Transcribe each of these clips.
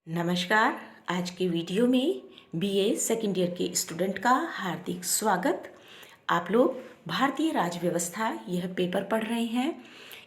नमस्कार। आज के वीडियो में बीए सेकेंड ईयर के स्टूडेंट का हार्दिक स्वागत। आप लोग भारतीय राज्य व्यवस्था यह पेपर पढ़ रहे हैं।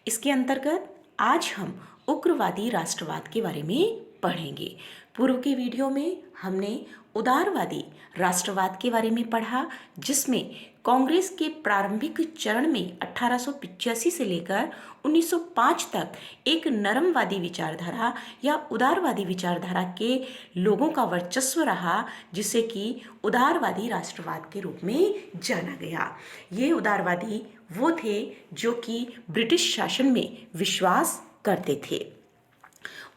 इसके अंतर्गत आज हम उग्रवादी राष्ट्रवाद के बारे में पढ़ेंगे। पूर्व के वीडियो में हमने उदारवादी राष्ट्रवाद के बारे में पढ़ा, जिसमें कांग्रेस के प्रारंभिक चरण में 1885 से लेकर 1905 तक एक नरमवादी विचारधारा या उदारवादी विचारधारा के लोगों का वर्चस्व रहा, जिसे कि उदारवादी राष्ट्रवाद के रूप में जाना गया। ये उदारवादी वो थे जो कि ब्रिटिश शासन में विश्वास करते थे।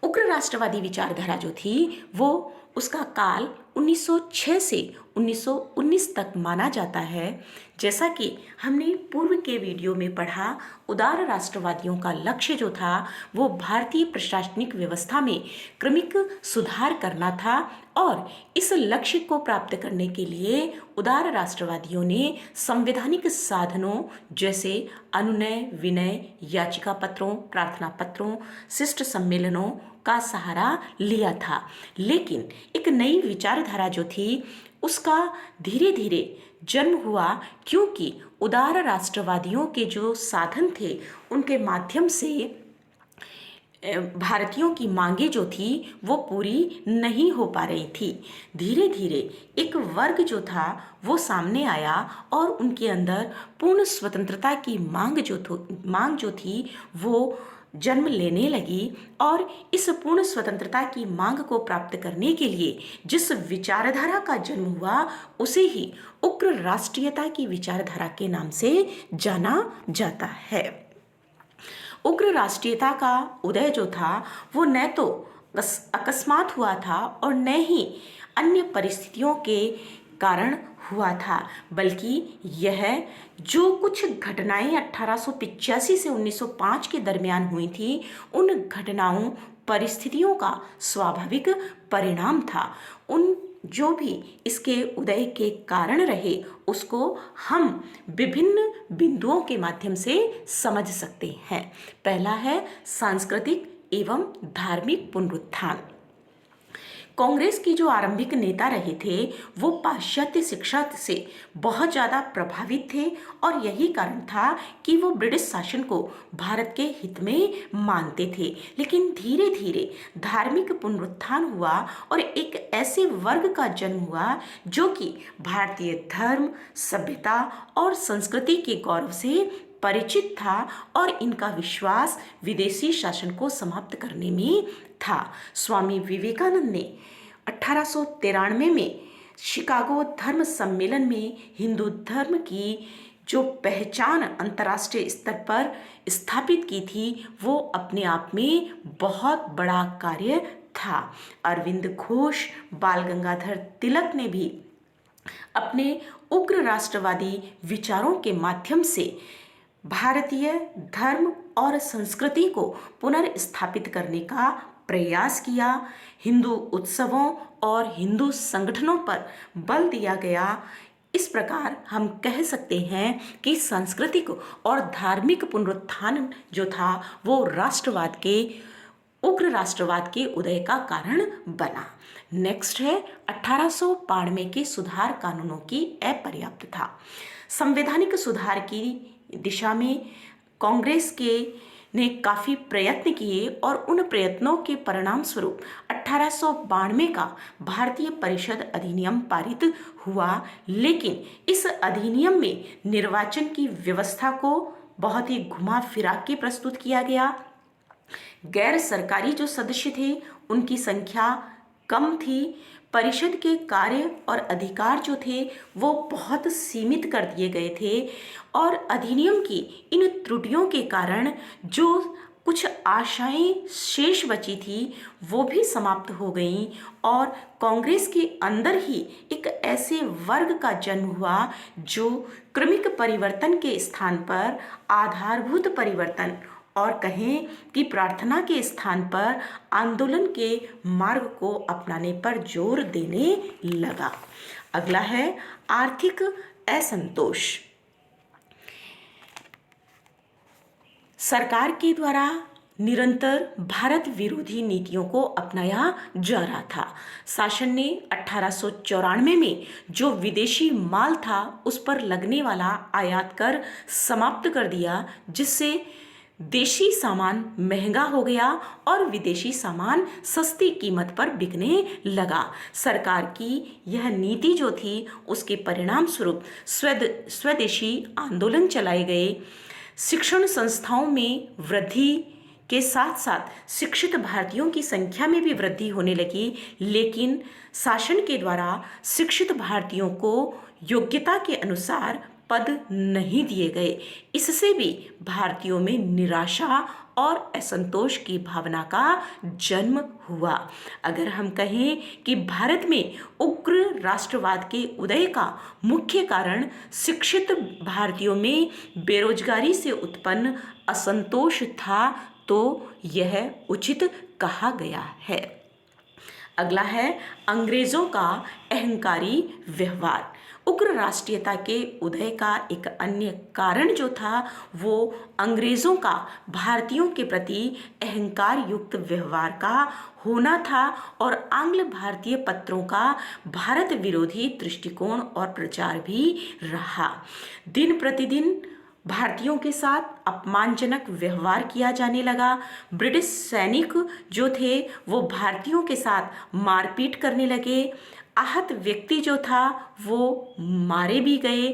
उग्र राष्ट्रवादी विचारधारा जो थी वो उसका काल 1906 से 1919 तक माना जाता है। जैसा कि हमने पूर्व के वीडियो में पढ़ा, उदार राष्ट्रवादियों का लक्ष्य जो था वो भारतीय प्रशासनिक व्यवस्था में क्रमिक सुधार करना था, और इस लक्ष्य को प्राप्त करने के लिए उदार राष्ट्रवादियों ने संवैधानिक साधनों जैसे अनुनय, विनय, याचिका पत्रों, प्रार्थना पत्रों, शिष्ट सम्मेलनों का सहारा लिया था। लेकिन एक नई विचारधारा जो थी उसका धीरे धीरे जन्म हुआ, क्योंकि उदार राष्ट्रवादियों के जो साधन थे उनके माध्यम से भारतीयों की मांगे जो थी वो पूरी नहीं हो पा रही थी। धीरे धीरे एक वर्ग जो था वो सामने आया और उनके अंदर पूर्ण स्वतंत्रता की मांग जो थी वो जन्म लेने लगी। और इस पूर्ण स्वतंत्रता की मांग को प्राप्त करने के लिए जिस विचारधारा का जन्म हुआ उसे ही उग्र राष्ट्रीयता की विचारधारा के नाम से जाना जाता है। उग्र राष्ट्रीयता का उदय जो था वो न तो अकस्मात हुआ था और न ही अन्य परिस्थितियों के कारण हुआ था, बल्कि यह जो कुछ घटनाएं 1885 से 1905 के दरमियान हुई थी उन घटनाओं परिस्थितियों का स्वाभाविक परिणाम था। उन जो भी इसके उदय के कारण रहे उसको हम विभिन्न बिंदुओं के माध्यम से समझ सकते हैं। पहला है सांस्कृतिक एवं धार्मिक पुनरुत्थान। कांग्रेस की जो आरंभिक नेता रहे थे वो पाश्चात्य शिक्षा से बहुत ज़्यादा प्रभावित थे, और यही कारण था कि वो ब्रिटिश शासन को भारत के हित में मानते थे। लेकिन धीरे धीरे धार्मिक पुनरुत्थान हुआ और एक ऐसे वर्ग का जन्म हुआ जो कि भारतीय धर्म, सभ्यता और संस्कृति के गौरव से परिचित था, और इनका विश्वास विदेशी शासन को समाप्त करने में था। स्वामी विवेकानंद ने 1893 में शिकागो धर्म सम्मेलन में हिंदू धर्म की जो पहचान अंतर्राष्ट्रीय स्तर पर स्थापित की थी वो अपने आप में बहुत बड़ा कार्य था। अरविंद घोष, बाल गंगाधर तिलक ने भी अपने उग्र राष्ट्रवादी विचारों के माध्यम से भारतीय धर्म और संस्कृति को पुनर्स्थापित करने का प्रयास किया। हिंदू उत्सवों और हिंदू संगठनों पर बल दिया गया। इस प्रकार हम कह सकते हैं कि सांस्कृतिक और धार्मिक पुनरुत्थान जो था वो उग्र राष्ट्रवाद के उदय का कारण बना। नेक्स्ट है 1892 के सुधार कानूनों की अपर्याप्तता। संवैधानिक सुधार की दिशा में कांग्रेस ने काफ़ी प्रयत्न किए, और उन प्रयत्नों के परिणाम स्वरूप 1892 का भारतीय परिषद अधिनियम पारित हुआ। लेकिन इस अधिनियम में निर्वाचन की व्यवस्था को बहुत ही घुमा फिरा के प्रस्तुत किया गया। गैर सरकारी जो सदस्य थे उनकी संख्या कम थी। परिषद के कार्य और अधिकार जो थे वो बहुत सीमित कर दिए गए थे, और अधिनियम की इन त्रुटियों के कारण जो कुछ आशाएं शेष बची थी वो भी समाप्त हो गईं, और कांग्रेस के अंदर ही एक ऐसे वर्ग का जन्म हुआ जो क्रमिक परिवर्तन के स्थान पर आधारभूत परिवर्तन और कहें कि प्रार्थना के स्थान पर आंदोलन के मार्ग को अपनाने पर जोर देने लगा। अगला है आर्थिक असंतोष। सरकार के द्वारा निरंतर भारत विरोधी नीतियों को अपनाया जा रहा था। शासन ने 1894 में जो विदेशी माल था उस पर लगने वाला आयात कर समाप्त कर दिया, जिससे देशी सामान महंगा हो गया और विदेशी सामान सस्ती कीमत पर बिकने लगा। सरकार की यह नीति जो थी उसके परिणाम स्वरूप स्वदेशी आंदोलन चलाए गए। शिक्षण संस्थाओं में वृद्धि के साथ साथ शिक्षित भारतीयों की संख्या में भी वृद्धि होने लगी, लेकिन शासन के द्वारा शिक्षित भारतीयों को योग्यता के अनुसार पद नहीं दिए गए। इससे भी भारतीयों में निराशा और असंतोष की भावना का जन्म हुआ। अगर हम कहें कि भारत में उग्र राष्ट्रवाद के उदय का मुख्य कारण शिक्षित भारतीयों में बेरोजगारी से उत्पन्न असंतोष था, तो यह उचित कहा गया है। अगला है अंग्रेजों का अहंकारी व्यवहार। उग्र राष्ट्रीयता के उदय का एक अन्य कारण जो था वो अंग्रेजों का भारतीयों के प्रति अहंकार युक्त व्यवहार का होना था और आंग्ल भारतीय पत्रों का भारत विरोधी दृष्टिकोण और प्रचार भी रहा। दिन प्रतिदिन भारतीयों के साथ अपमानजनक व्यवहार किया जाने लगा। ब्रिटिश सैनिक जो थे वो भारतीयों के साथ मारपीट करने लगे। आहत व्यक्ति जो था वो मारे भी गए।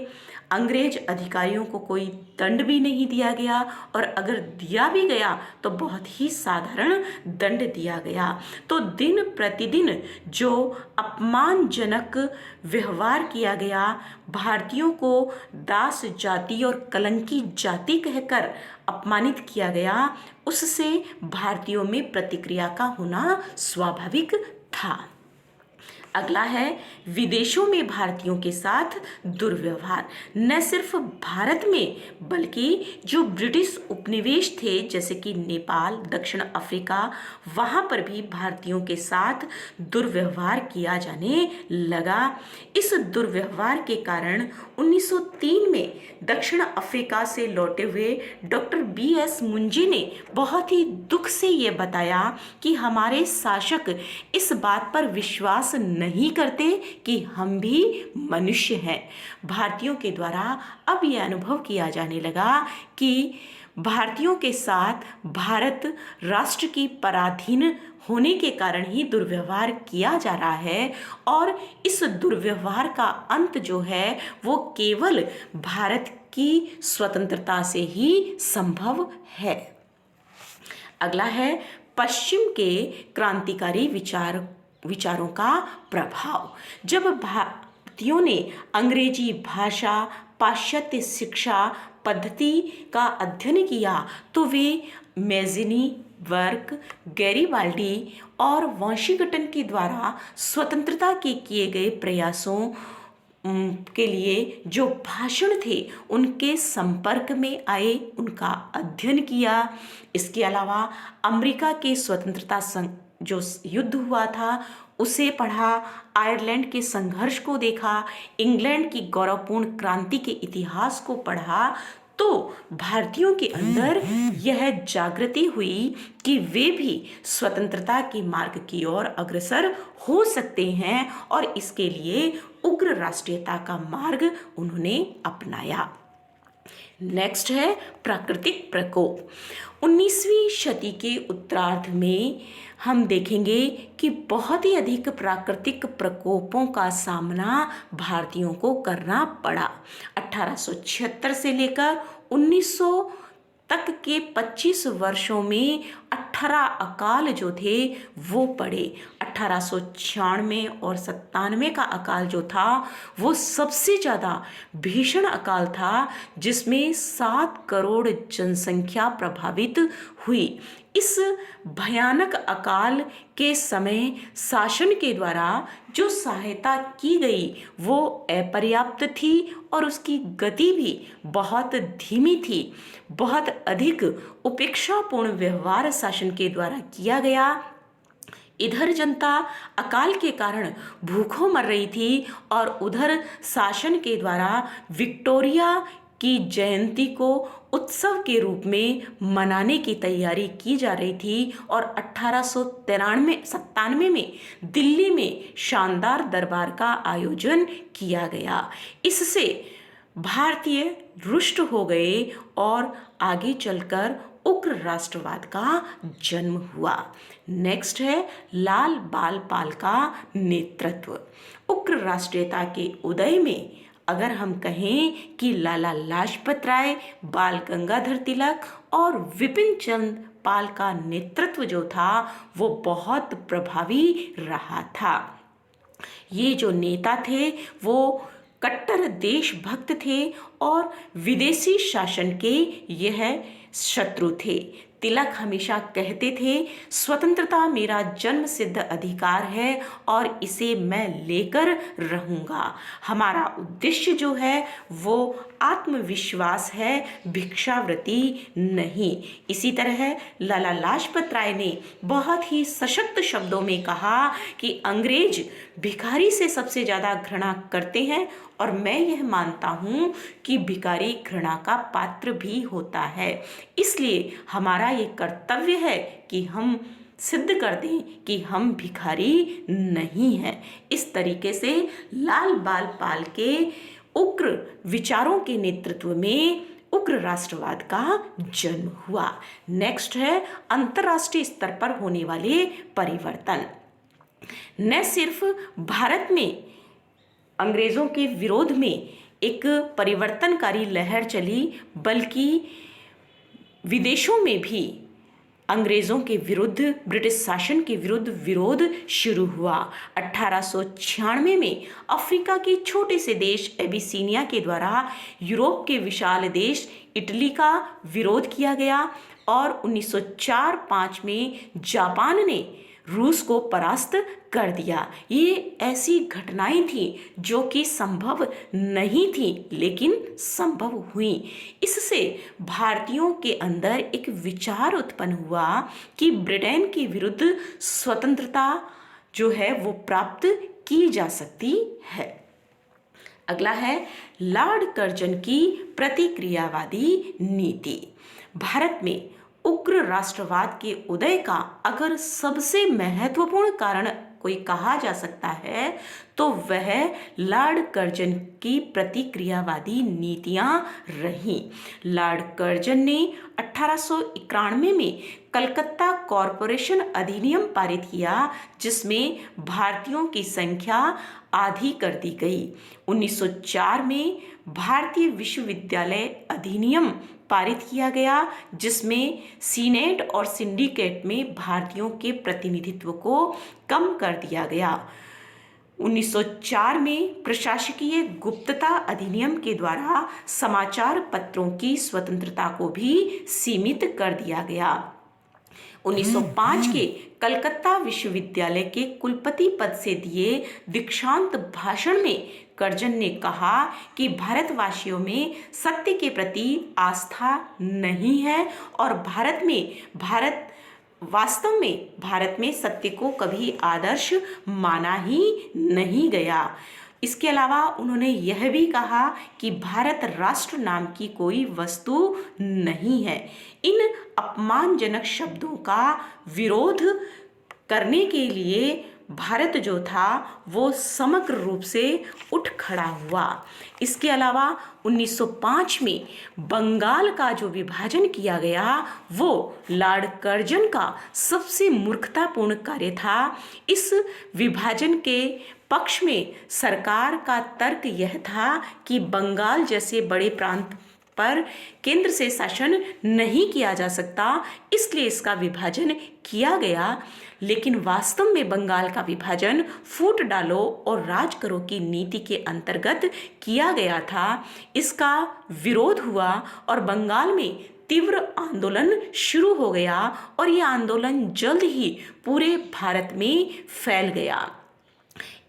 अंग्रेज अधिकारियों को कोई दंड भी नहीं दिया गया और अगर दिया भी गया तो बहुत ही साधारण दंड दिया गया। तो दिन प्रतिदिन जो अपमानजनक व्यवहार किया गया, भारतीयों को दास जाति और कलंकी जाति कहकर अपमानित किया गया, उससे भारतीयों में प्रतिक्रिया का होना स्वाभाविक था। अगला है विदेशों में भारतीयों के साथ दुर्व्यवहार। न सिर्फ भारत में बल्कि जो ब्रिटिश उपनिवेश थे जैसे कि नेपाल, दक्षिण अफ्रीका, वहाँ पर भी भारतीयों के साथ दुर्व्यवहार किया जाने लगा। इस दुर्व्यवहार के कारण 1903 में दक्षिण अफ्रीका से लौटे हुए डॉक्टर BS मुंजी ने बहुत ही दुख से ये बताया कि हमारे शासक इस बात पर विश्वास नहीं करते कि हम भी मनुष्य हैं। भारतीयों के द्वारा अब यह अनुभव किया जाने लगा कि भारतीयों के साथ भारत राष्ट्र की पराधीन होने के कारण ही दुर्व्यवहार किया जा रहा है और इस दुर्व्यवहार का अंत जो है वो केवल भारत की स्वतंत्रता से ही संभव है। अगला है पश्चिम के क्रांतिकारी विचारों का प्रभाव। जब भारतीयों ने अंग्रेजी भाषा, पाश्चात्य शिक्षा पद्धति का अध्ययन किया तो वे मैजिनी, वर्क, गैरीबाल्डी और वाशिंगटन के द्वारा स्वतंत्रता के किए गए प्रयासों के लिए जो भाषण थे उनके संपर्क में आए, उनका अध्ययन किया। इसके अलावा अमेरिका के स्वतंत्रता जो युद्ध हुआ था उसे पढ़ा, आयरलैंड के संघर्ष को देखा, इंग्लैंड की गौरवपूर्ण क्रांति के इतिहास को पढ़ा, तो भारतीयों के अंदर यह जागृति हुई कि वे भी स्वतंत्रता के मार्ग की ओर अग्रसर हो सकते हैं और इसके लिए उग्र राष्ट्रीयता का मार्ग उन्होंने अपनाया। नेक्स्ट है प्राकृतिक प्रकोप। 19वीं शती के उत्तरार्ध में हम देखेंगे कि बहुत ही अधिक प्राकृतिक प्रकोपों का सामना भारतीयों को करना पड़ा। 1876 से लेकर 1900 तक के 25 वर्षों में 18 अकाल जो थे वो पड़े। 1896 और 97 का अकाल जो था वो सबसे ज़्यादा भीषण अकाल था, जिसमें 7 करोड़ जनसंख्या प्रभावित हुई। इस भयानक अकाल के समय शासन के द्वारा जो सहायता की गई वो अपर्याप्त थी और उसकी गति भी बहुत धीमी थी। बहुत अधिक उपेक्षापूर्ण व्यवहार शासन के द्वारा किया गया। इधर जनता अकाल के कारण भूखों मर रही थी और उधर शासन के द्वारा विक्टोरिया की जयंती को उत्सव के रूप में मनाने की तैयारी की जा रही थी और 1897 में दिल्ली में शानदार दरबार का आयोजन किया गया। इससे भारतीय रुष्ट हो गए और आगे चलकर उग्र राष्ट्रवाद का जन्म हुआ। नेक्स्ट है लाल बाल पाल का नेतृत्व। उग्र राष्ट्रीयता के उदय में अगर हम कहें कि लाला लाजपत राय, बाल गंगाधर तिलक और विपिन चंद्र पाल का नेतृत्व जो था वो बहुत प्रभावी रहा था। ये जो नेता थे वो कट्टर देशभक्त थे और विदेशी शासन के यह शत्रु थे। तिलक हमेशा कहते थे स्वतंत्रता मेरा जन्म सिद्ध अधिकार है और इसे मैं लेकर रहूंगा। हमारा उद्देश्य जो है वो आत्मविश्वास है, भिक्षावृत्ति नहीं। इसी तरह लाला लाजपत राय ने बहुत ही सशक्त शब्दों में कहा कि अंग्रेज भिखारी से सबसे ज़्यादा घृणा करते हैं और मैं यह मानता हूँ कि भिखारी घृणा का पात्र भी होता है। इसलिए हमारा ये कर्तव्य है कि हम सिद्ध कर दें कि हम भिखारी नहीं हैं। इस तरीके से लाल बाल पाल के उग्र विचारों के नेतृत्व में उग्र राष्ट्रवाद का जन्म हुआ। नेक्स्ट है अंतर्राष्ट्रीय स्तर पर होने वाले परिवर्तन। न सिर्फ भारत में अंग्रेजों के विरोध में एक परिवर्तनकारी लहर चली बल्कि विदेशों में भी अंग्रेज़ों के विरुद्ध, ब्रिटिश शासन के विरुद्ध विरोध शुरू हुआ। 1896 में अफ्रीका के छोटे से देश एबिसिनिया के द्वारा यूरोप के विशाल देश इटली का विरोध किया गया और 1904-05 में जापान ने रूस को परास्त कर दिया। ये ऐसी घटनाएं थी जो कि संभव नहीं थी लेकिन संभव हुई। इससे भारतीयों के अंदर एक विचार उत्पन्न हुआ कि ब्रिटेन के विरुद्ध स्वतंत्रता जो है वो प्राप्त की जा सकती है। अगला है लॉर्ड कर्जन की प्रतिक्रियावादी नीति। भारत में उग्र राष्ट्रवाद के उदय का अगर सबसे महत्वपूर्ण कारण कोई कहा जा सकता है तो वह लॉर्ड कर्जन की प्रतिक्रियावादी नीतियां रहीं। लॉर्ड कर्जन ने 1891 में कलकत्ता कॉरपोरेशन अधिनियम पारित किया जिसमें भारतीयों की संख्या आधी कर दी गई। 1904 में भारतीय विश्वविद्यालय अधिनियम पारित किया गया जिसमें सीनेट और सिंडिकेट में भारतीयों के प्रतिनिधित्व को कम कर दिया गया। 1904 में प्रशासकीय गुप्तता अधिनियम के द्वारा समाचार पत्रों की स्वतंत्रता को भी सीमित कर दिया गया। 1905 के कलकत्ता विश्वविद्यालय के कुलपति पद से दिए दीक्षांत भाषण में कर्जन ने कहा कि भारतवासियों में सत्य के प्रति आस्था नहीं है और वास्तव में भारत में सत्य को कभी आदर्श माना ही नहीं गया। इसके अलावा उन्होंने यह भी कहा कि भारत राष्ट्र नाम की कोई वस्तु नहीं है। इन अपमानजनक शब्दों का विरोध करने के लिए भारत जो था वो समग्र रूप से उठ खड़ा हुआ। इसके अलावा 1905 में बंगाल का जो विभाजन किया गया वो लॉर्ड कर्जन का सबसे मूर्खतापूर्ण कार्य था। इस विभाजन के पक्ष में सरकार का तर्क यह था कि बंगाल जैसे बड़े प्रांत पर केंद्र से शासन नहीं किया जा सकता, इसलिए इसका विभाजन किया गया। लेकिन वास्तव में बंगाल का विभाजन फूट डालो और राज करो की नीति के अंतर्गत किया गया था। इसका विरोध हुआ और बंगाल में तीव्र आंदोलन शुरू हो गया और यह आंदोलन जल्द ही पूरे भारत में फैल गया।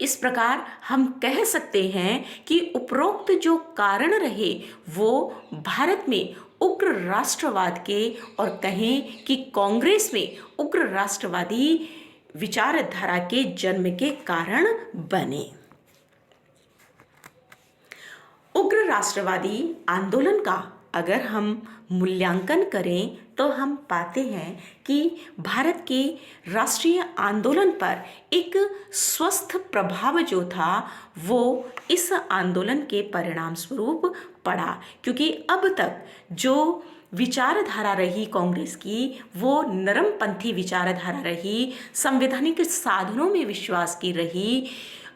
इस प्रकार हम कह सकते हैं कि उपरोक्त जो कारण रहे वो भारत में उग्र राष्ट्रवाद के और कहें कि कांग्रेस में उग्र राष्ट्रवादी विचारधारा के जन्म के कारण बने। उग्र राष्ट्रवादी आंदोलन का अगर हम मूल्यांकन करें तो हम पाते हैं कि भारत के राष्ट्रीय आंदोलन पर एक स्वस्थ प्रभाव जो था वो इस आंदोलन के परिणाम स्वरूप पड़ा, क्योंकि अब तक जो विचारधारा रही कांग्रेस की वो नरमपंथी विचारधारा रही, संवैधानिक साधनों में विश्वास की रही,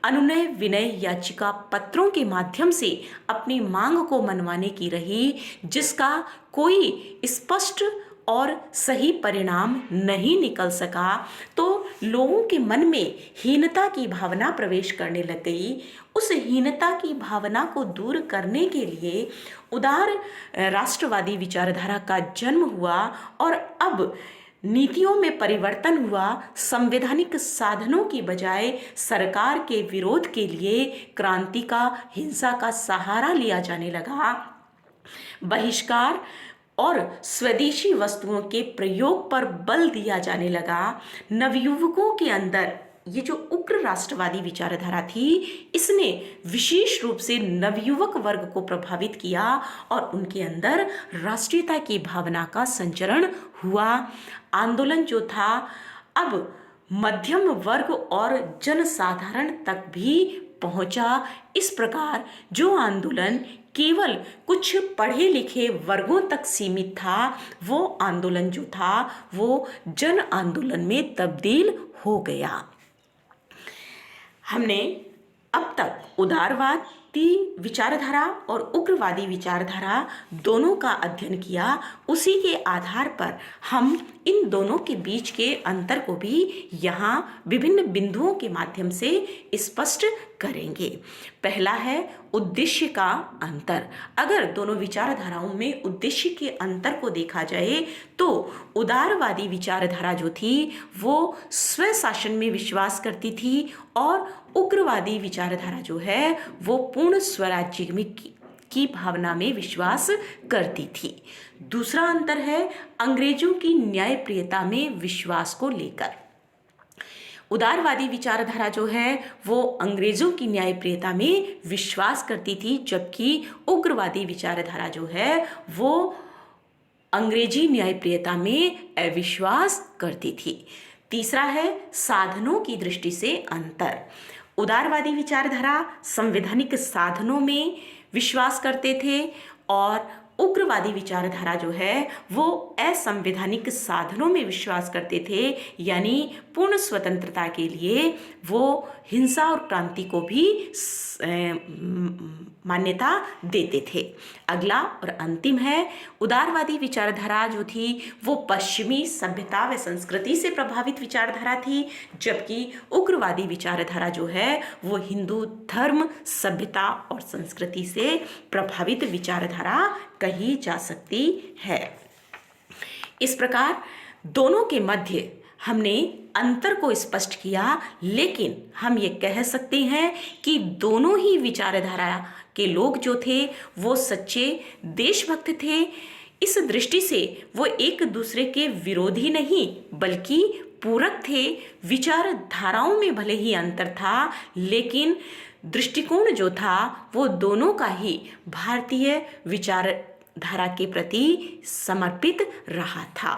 अनुनय विनय याचिका पत्रों के माध्यम से अपनी मांग को मनवाने की रही, जिसका कोई स्पष्ट और सही परिणाम नहीं निकल सका। तो लोगों के मन में हीनता की भावना प्रवेश करने लग गई। उस हीनता की भावना को दूर करने के लिए उदार राष्ट्रवादी विचारधारा का जन्म हुआ और अब नीतियों में परिवर्तन हुआ। संवैधानिक साधनों की बजाय सरकार के विरोध के लिए क्रांति का, हिंसा का सहारा लिया जाने लगा। बहिष्कार और स्वदेशी वस्तुओं के प्रयोग पर बल दिया जाने लगा। नवयुवकों के अंदर ये जो उग्र राष्ट्रवादी विचारधारा थी, इसने विशेष रूप से नवयुवक वर्ग को प्रभावित किया और उनके अंदर राष्ट्रीयता की भावना का संचरण हुआ। आंदोलन जो था अब मध्यम वर्ग और जनसाधारण तक भी पहुंचा। इस प्रकार जो आंदोलन केवल कुछ पढ़े लिखे वर्गों तक सीमित था, वो आंदोलन जो था वो जन आंदोलन में तब्दील हो गया। हमने अब तक उदारवादी विचारधारा और उग्रवादी विचारधारा दोनों का अध्ययन किया। उसी के आधार पर हम इन दोनों के बीच के अंतर को भी यहाँ विभिन्न बिंदुओं के माध्यम से स्पष्ट करेंगे। पहला है उद्देश्य का अंतर। अगर दोनों विचारधाराओं में उद्देश्य के अंतर को देखा जाए तो उदारवादी विचारधारा जो थी वो स्वशासन में विश्वास करती थी और उग्रवादी विचारधारा जो है वो पूर्ण स्वराज्य में की भावना में विश्वास करती थी। दूसरा अंतर है अंग्रेजों की न्यायप्रियता में विश्वास को लेकर। उदारवादी विचारधारा जो है वो अंग्रेजों की न्यायप्रियता में विश्वास करती थी, जबकि उग्रवादी विचारधारा जो है वो अंग्रेजी न्यायप्रियता में अविश्वास करती थी। तीसरा है साधनों की दृष्टि से अंतर। उदारवादी विचारधारा संवैधानिक साधनों में विश्वास करते थे और उग्रवादी विचारधारा जो है वो असंवैधानिक साधनों में विश्वास करते थे, यानी पूर्ण स्वतंत्रता के लिए वो हिंसा और क्रांति को भी मान्यता देते थे। अगला और अंतिम है उदारवादी विचारधारा जो थी वो पश्चिमी सभ्यता व संस्कृति से प्रभावित विचारधारा थी, जबकि उग्रवादी विचारधारा जो है वो हिंदू धर्म, सभ्यता और संस्कृति से प्रभावित विचारधारा कही जा सकती है। इस प्रकार दोनों के मध्य हमने अंतर को स्पष्ट किया, लेकिन हम ये कह सकते हैं कि दोनों ही विचारधारा के लोग जो थे वो सच्चे देशभक्त थे। इस दृष्टि से वो एक दूसरे के विरोधी नहीं बल्कि पूरक थे। विचारधाराओं में भले ही अंतर था, लेकिन दृष्टिकोण जो था वो दोनों का ही भारतीय विचारधारा के प्रति समर्पित रहा था।